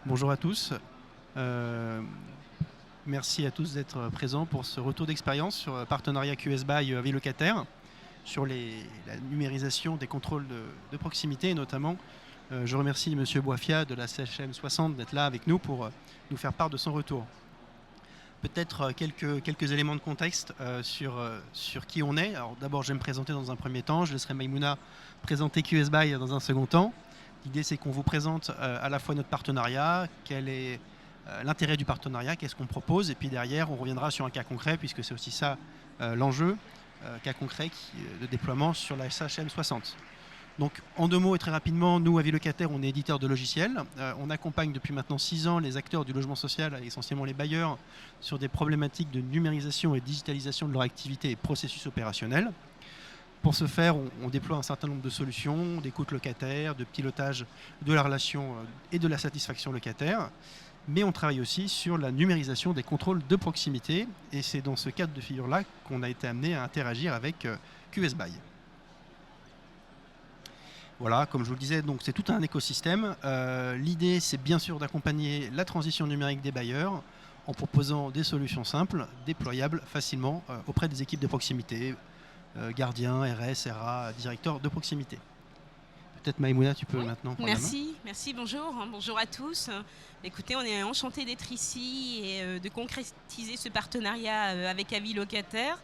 Bonjour à tous. Euh, Merci à tous d'être présents pour ce retour d'expérience sur partenariat QS by Avis Locataire, sur la numérisation des contrôles de proximité. Et notamment, je remercie M. Boifia de la CHM 60 d'être là avec nous pour nous faire part de son retour. Peut-être quelques éléments de contexte sur qui on est. Alors d'abord, je vais me présenter dans un premier temps. Je laisserai Maïmouna présenter QS by dans un second temps. L'idée, c'est qu'on vous présente à la fois notre partenariat, quel est l'intérêt du partenariat, qu'est-ce qu'on propose, et puis derrière, on reviendra sur un cas concret, puisque c'est aussi ça l'enjeu, cas concret de déploiement sur la SHM 60. Donc, en deux mots et très rapidement, nous, Avis Locataire, on est éditeur de logiciels. On accompagne depuis maintenant 6 ans les acteurs du logement social, essentiellement les bailleurs, sur des problématiques de numérisation et digitalisation de leur activité et processus opérationnels. Pour ce faire, on déploie un certain nombre de solutions, d'écoute locataire, de pilotage de la relation et de la satisfaction locataire. Mais on travaille aussi sur la numérisation des contrôles de proximité. Et c'est dans ce cadre de figure-là qu'on a été amené à interagir avec QS by. Voilà, comme je vous le disais, donc c'est tout un écosystème. L'idée, c'est bien sûr d'accompagner la transition numérique des bailleurs en proposant des solutions simples, déployables facilement auprès des équipes de proximité, gardiens, RS, RA, directeurs de proximité. Peut-être Maïmouna, tu peux maintenant prendre la main. Merci, bonjour. Bonjour à tous. Écoutez, on est enchantés d'être ici et de concrétiser ce partenariat avec Avis Locataire.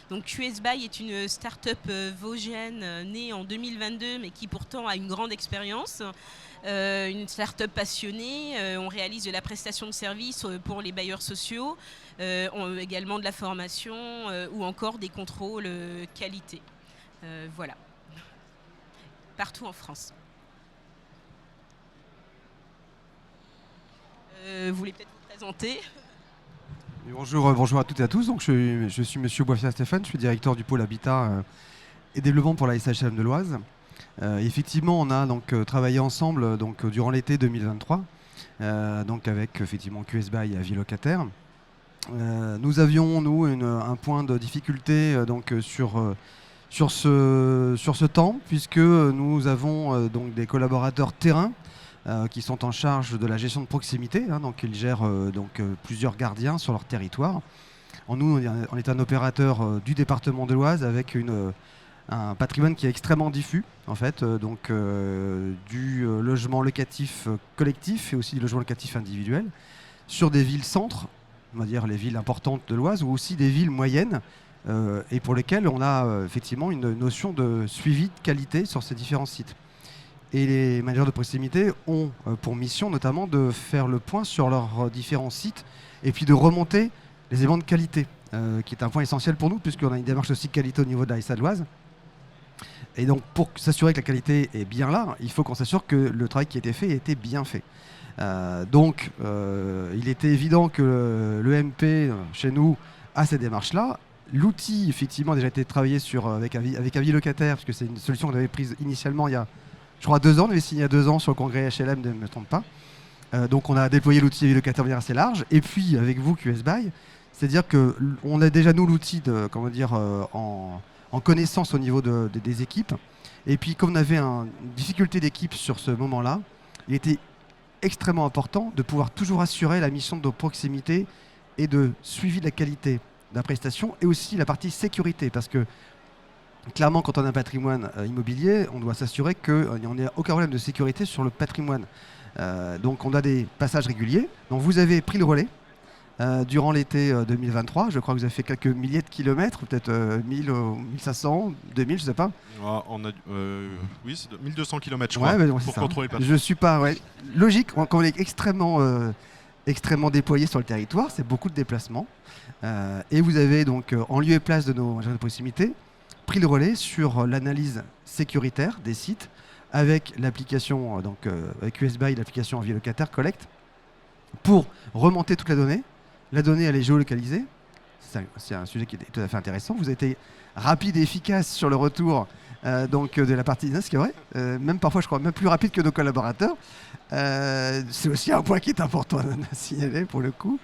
Donc QS by est une start-up vosgienne née en 2022 mais qui pourtant a une grande expérience. Une start-up passionnée, on réalise de la prestation de services pour les bailleurs sociaux, également de la formation ou encore des contrôles qualité. Voilà. Partout en France. Vous voulez peut-être vous présenter ? Bonjour à toutes et à tous. Donc, je suis Monsieur Boifia Stéphane, je suis directeur du pôle Habitat et Développement pour la SHM de l'Oise. Effectivement, on a donc travaillé ensemble durant l'été 2023, avec effectivement QS by et Avis Locataire. Nous avions un point de difficulté sur ce temps, puisque nous avons des collaborateurs terrain qui sont en charge de la gestion de proximité, donc ils gèrent plusieurs gardiens sur leur territoire. Nous, on est un opérateur du département de l'Oise avec un patrimoine qui est extrêmement diffus, en fait, du logement locatif collectif et aussi du logement locatif individuel, sur des villes-centres, on va dire les villes importantes de l'Oise, ou aussi des villes moyennes, et pour lesquelles on a effectivement une notion de suivi de qualité sur ces différents sites. Et les managers de proximité ont pour mission notamment de faire le point sur leurs différents sites et puis de remonter les éléments de qualité, qui est un point essentiel pour nous puisqu'on a une démarche aussi qualité au niveau de l'ASA de l'Oise. Et donc pour s'assurer que la qualité est bien là, il faut qu'on s'assure que le travail qui a été fait a été bien fait. Il était évident que l'EMP chez nous a cette démarche-là. L'outil, effectivement, a déjà été travaillé avec Avis Locataire, parce que c'est une solution qu'on avait prise initialement il y a, je crois, 2 ans. On avait signé il y a 2 ans sur le congrès HLM, ne me trompe pas. Donc on a déployé l'outil Avis Locataire de manière assez large. Et puis, avec vous, QS by, c'est-à-dire qu'on a déjà, nous, l'outil en connaissance au niveau des équipes. Et puis, comme on avait une difficulté d'équipe sur ce moment-là, il était extrêmement important de pouvoir toujours assurer la mission de proximité et de suivi de la qualité de la prestation et aussi la partie sécurité, parce que clairement quand on a un patrimoine immobilier, on doit s'assurer qu'il n'y a aucun problème de sécurité sur le patrimoine. Donc on a des passages réguliers. Donc vous avez pris le relais durant l'été 2023. Je crois que vous avez fait quelques milliers de kilomètres, peut-être 1000, 1500, 2000, je ne sais pas. Oui, c'est 1200 km je crois, pour contrôler le patrimoine. Je suis pas... Ouais. Logique, quand on est extrêmement déployé sur le territoire, c'est beaucoup de déplacements. Et vous avez donc, en lieu et place de nos agents de proximité, pris le relais sur l'analyse sécuritaire des sites avec l'application, avec QS by, l'application Avis Locataire Collect, pour remonter toute la donnée. La donnée, elle est géolocalisée. C'est un sujet qui est tout à fait intéressant. Vous avez été rapide et efficace sur le retour de la partie, ce qui est vrai, même parfois je crois même plus rapide que nos collaborateurs. C'est aussi un point qui est important à signaler pour le coup.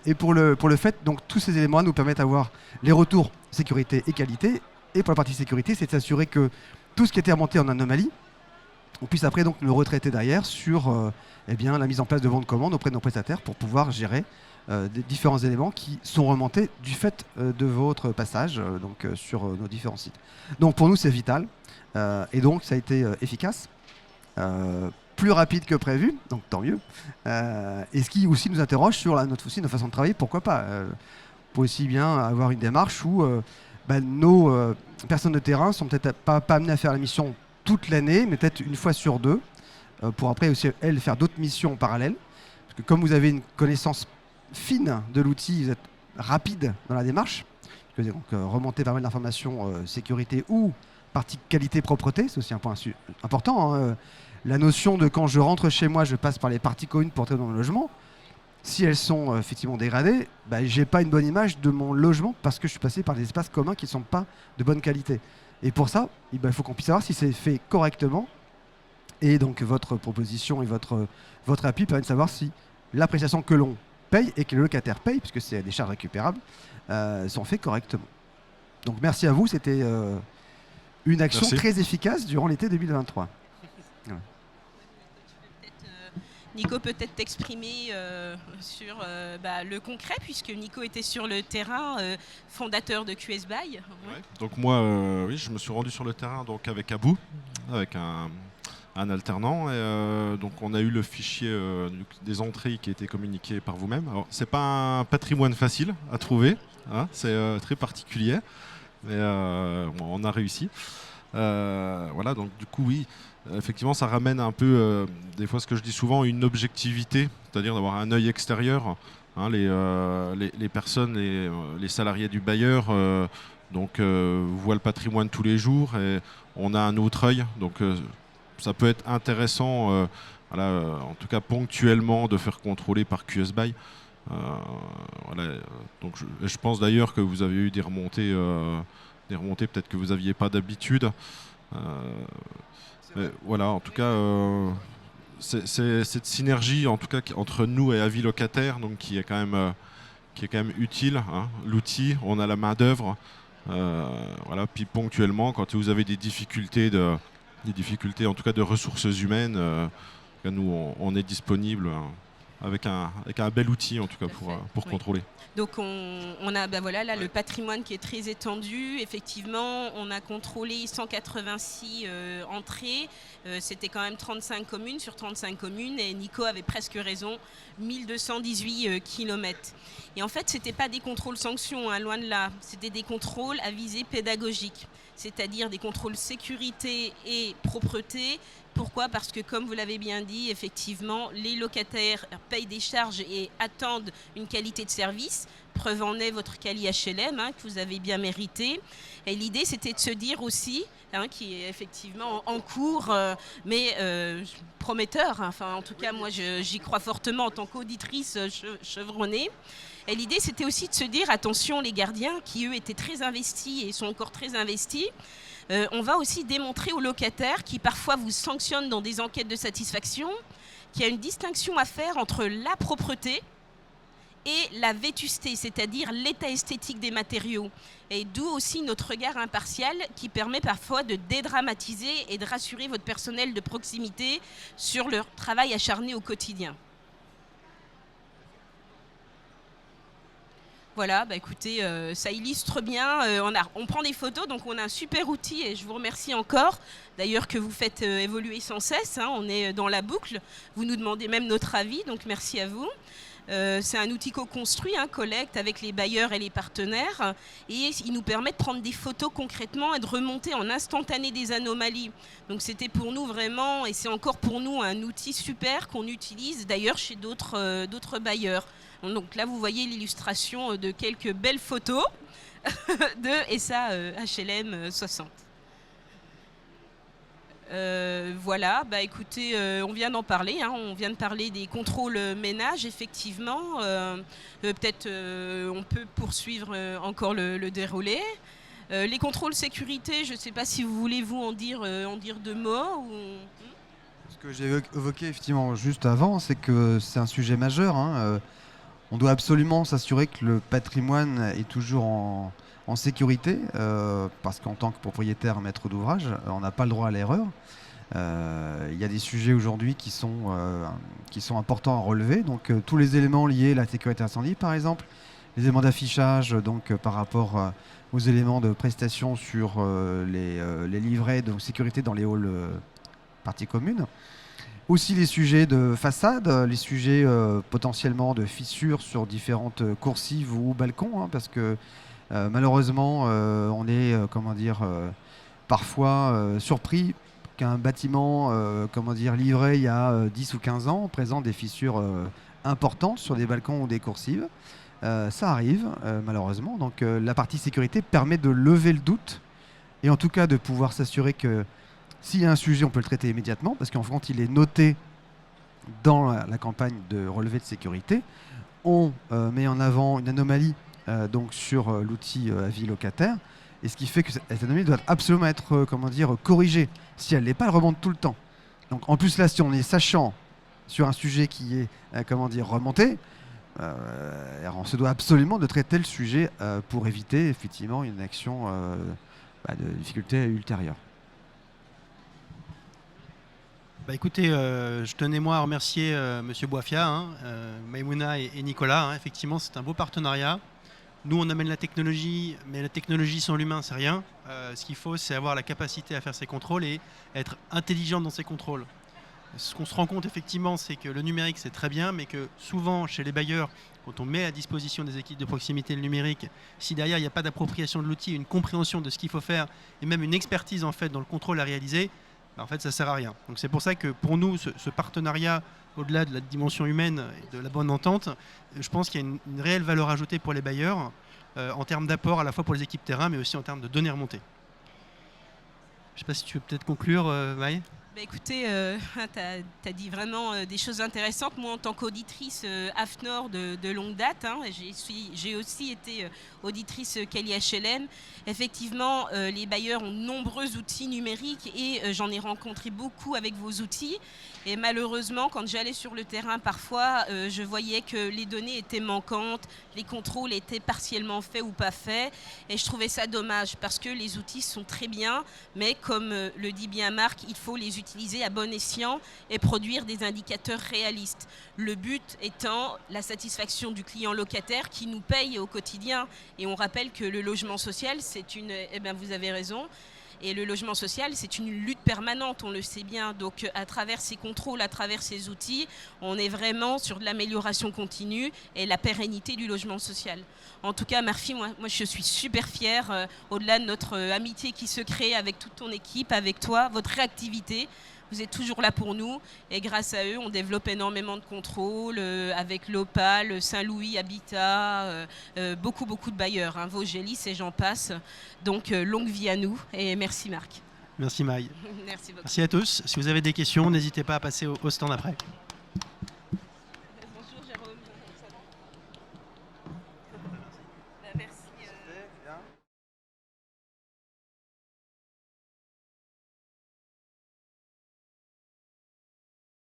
Et pour le fait, donc tous ces éléments nous permettent d'avoir les retours sécurité et qualité. Et pour la partie sécurité, c'est de s'assurer que tout ce qui était remonté en anomalie on puisse après donc le retraiter derrière sur la mise en place de bons de commande auprès de nos prestataires pour pouvoir gérer des différents éléments qui sont remontés du fait de votre passage sur nos différents sites. Donc pour nous c'est vital et donc ça a été efficace, plus rapide que prévu, donc tant mieux. Et ce qui aussi nous interroge sur notre façon de travailler, pourquoi pas pour aussi bien avoir une démarche où nos personnes de terrain sont peut-être pas amenées à faire la mission toute l'année, mais peut-être une fois sur deux, pour après aussi, elles, faire d'autres missions en parallèle. Parce que comme vous avez une connaissance fine de l'outil, vous êtes rapide dans la démarche. Donc, remonter pas mal d'informations sécurité ou partie qualité propreté, c'est aussi un point important. Hein. La notion de quand je rentre chez moi, je passe par les parties communes pour entrer dans le logement. Si elles sont effectivement dégradées, j'ai pas une bonne image de mon logement parce que je suis passé par des espaces communs qui ne sont pas de bonne qualité. Et pour ça, il faut qu'on puisse savoir si c'est fait correctement. Et donc votre proposition et votre appui permet de savoir si l'appréciation que l'on paye et que le locataire paye, puisque c'est des charges récupérables, sont faits correctement. Donc merci à vous, c'était une action très efficace durant l'été 2023. Voilà. Nico peut-être t'exprimer sur le concret, puisque Nico était sur le terrain, fondateur de QS By. Ouais. Donc moi, je me suis rendu sur le terrain donc avec Abou, avec un alternant. Et, donc on a eu le fichier des entrées qui a été communiqué par vous-même. Alors c'est pas un patrimoine facile à trouver, hein, c'est très particulier, mais on a réussi. Voilà, donc du coup oui. Effectivement, ça ramène un peu, des fois ce que je dis souvent, une objectivité, c'est-à-dire d'avoir un œil extérieur. Hein, les personnes, les salariés du bailleur voient le patrimoine tous les jours et on a un autre œil. Donc ça peut être intéressant, en tout cas ponctuellement, de faire contrôler par QS By. Donc je pense d'ailleurs que vous avez eu des remontées peut-être que vous n'aviez pas d'habitude. Voilà, en tout cas, c'est cette synergie, en tout cas, entre nous et avis locataire, donc qui est quand même utile. Hein, l'outil, on a la main d'œuvre. Voilà, puis ponctuellement, quand vous avez des difficultés en tout cas de ressources humaines, nous on est disponible avec un bel outil en tout cas pour contrôler. Donc on a là le patrimoine qui est très étendu. Effectivement, on a contrôlé 186 entrées. C'était quand même 35 communes sur 35 communes. Et Nico avait presque raison, 1218 km. Et en fait, ce n'était pas des contrôles sanctions, hein, loin de là. C'était des contrôles à visée pédagogique, c'est-à-dire des contrôles sécurité et propreté. Pourquoi ? Parce que, comme vous l'avez bien dit, effectivement, les locataires payent des charges et attendent une qualité de service. Preuve en est votre Cali HLM, hein, que vous avez bien mérité. Et l'idée, c'était de se dire aussi, hein, qui est effectivement en cours, mais prometteur. Hein. Enfin, en tout cas, moi, j'y crois fortement en tant qu'auditrice chevronnée. Et l'idée, c'était aussi de se dire, attention, les gardiens, qui eux étaient très investis et sont encore très investis, on va aussi démontrer aux locataires qui parfois vous sanctionnent dans des enquêtes de satisfaction qu'il y a une distinction à faire entre la propreté et la vétusté, c'est-à-dire l'état esthétique des matériaux. Et d'où aussi notre regard impartial qui permet parfois de dédramatiser et de rassurer votre personnel de proximité sur leur travail acharné au quotidien. Voilà, écoutez, ça illustre bien. On prend des photos, donc on a un super outil et je vous remercie encore. D'ailleurs que vous faites évoluer sans cesse, hein, on est dans la boucle. Vous nous demandez même notre avis, donc merci à vous. C'est un outil co-construit, hein, collecte avec les bailleurs et les partenaires. Et il nous permet de prendre des photos concrètement et de remonter en instantané des anomalies. Donc c'était pour nous vraiment, et c'est encore pour nous, un outil super qu'on utilise d'ailleurs chez d'autres bailleurs. Donc là, vous voyez l'illustration de quelques belles photos de SA HLM 60. Voilà, écoutez, on vient d'en parler, hein, on vient de parler des contrôles ménage, effectivement. Peut-être on peut poursuivre encore le déroulé. Les contrôles sécurité, je ne sais pas si vous voulez en dire deux mots. Ce que j'ai évoqué effectivement juste avant, c'est que c'est un sujet majeur. Hein. On doit absolument s'assurer que le patrimoine est toujours en sécurité, parce qu'en tant que propriétaire, maître d'ouvrage, on n'a pas le droit à l'erreur. Il y a des sujets aujourd'hui qui sont importants à relever. Donc tous les éléments liés à la sécurité incendie, par exemple, les éléments d'affichage par rapport aux éléments de prestation sur les livrets de sécurité dans les halls parties communes. Aussi les sujets de façade, les sujets potentiellement de fissures sur différentes coursives ou balcons, hein, parce que malheureusement on est parfois surpris qu'un bâtiment livré il y a 10 ou 15 ans présente des fissures importantes sur des balcons ou des coursives. Ça arrive malheureusement, donc la partie sécurité permet de lever le doute et en tout cas de pouvoir s'assurer que s'il y a un sujet, on peut le traiter immédiatement parce qu'en fait, il est noté dans la campagne de relevé de sécurité. On met en avant une anomalie sur l'outil avis locataire, et ce qui fait que cette anomalie doit absolument être corrigée. Si elle n'est pas, elle remonte tout le temps. Donc en plus là, si on est sachant sur un sujet qui est remonté, on se doit absolument de traiter le sujet pour éviter effectivement une action de difficulté ultérieure. Écoutez, je tenais moi à remercier Monsieur Boiffia, Maïmouna et Nicolas. Effectivement, c'est un beau partenariat. Nous, on amène la technologie, mais la technologie sans l'humain, c'est rien. Ce qu'il faut, c'est avoir la capacité à faire ses contrôles et être intelligent dans ses contrôles. Ce qu'on se rend compte, effectivement, c'est que le numérique, c'est très bien, mais que souvent, chez les bailleurs, quand on met à disposition des équipes de proximité le numérique, si derrière, il n'y a pas d'appropriation de l'outil, une compréhension de ce qu'il faut faire, et même une expertise en fait dans le contrôle à réaliser, en fait, ça ne sert à rien. Donc c'est pour ça que pour nous, ce partenariat, au-delà de la dimension humaine et de la bonne entente, je pense qu'il y a une réelle valeur ajoutée pour les bailleurs en termes d'apport à la fois pour les équipes terrain, mais aussi en termes de données remontées. Je ne sais pas si tu veux peut-être conclure, Maï. Écoutez, tu as dit vraiment des choses intéressantes. Moi, en tant qu'auditrice AFNOR de longue date, j'ai aussi été auditrice Kelly HLM. Effectivement, les bailleurs ont de nombreux outils numériques et j'en ai rencontré beaucoup avec vos outils. Et malheureusement, quand j'allais sur le terrain, parfois, je voyais que les données étaient manquantes, les contrôles étaient partiellement faits ou pas faits. Et je trouvais ça dommage parce que les outils sont très bien, mais comme le dit bien Marc, il faut les utiliser à bon escient et produire des indicateurs réalistes. Le but étant la satisfaction du client locataire qui nous paye au quotidien. Et on rappelle que le logement social, c'est une... Eh bien, vous avez raison. Et le logement social, c'est une lutte permanente, on le sait bien. Donc à travers ces contrôles, à travers ces outils, on est vraiment sur de l'amélioration continue et la pérennité du logement social. En tout cas, Murphy, moi je suis super fière, au-delà de notre amitié qui se crée avec toute ton équipe, avec toi, votre réactivité. Vous êtes toujours là pour nous et grâce à eux, on développe énormément de contrôles avec l'Opal, Saint-Louis, Habitat, beaucoup de bailleurs, Vosgelis et j'en passe. Donc longue vie à nous et merci Marc. Merci Maï. Merci beaucoup. Merci à tous. Si vous avez des questions, n'hésitez pas à passer au stand après.